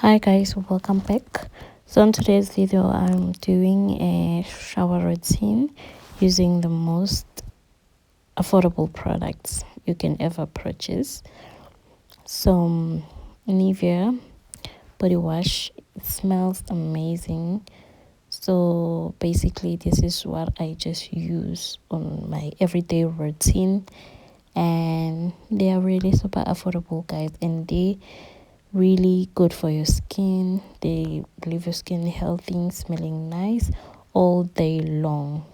Hi guys, welcome back. So in today's video I'm doing a shower routine using the most affordable products you can ever purchase. So Nivea body wash, it smells amazing. So basically this is what I just use on my everyday routine, and they are really super affordable guys, and they really good for your skin. They leave your skin healthy, smelling nice all day long.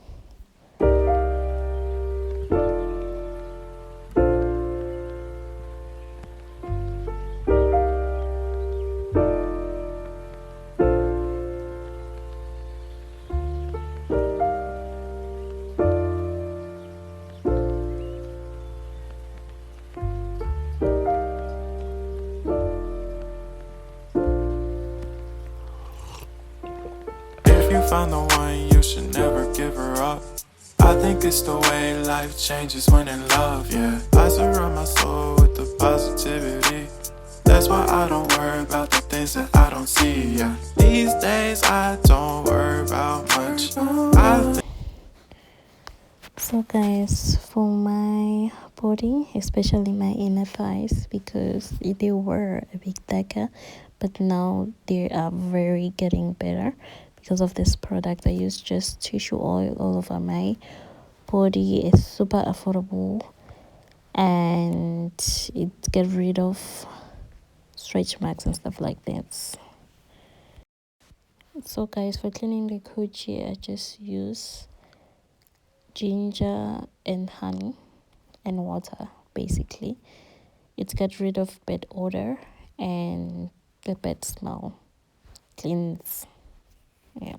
If you find the one, you should never give her up. I think it's the way life changes when in love, yeah. I surround my soul with the positivity. That's why I don't worry about the things that I don't see, yeah. These days I don't worry about much. So guys, for my body, especially my inner thighs, because they were a bit darker, but now they are very getting better because of this product. I use just tissue oil all over my body. It's super affordable and it gets rid of stretch marks and stuff like that. So guys, for cleaning the coochie, I just use ginger and honey and water. Basically, it gets rid of bad odor and the bad smell. Cleans. Yeah.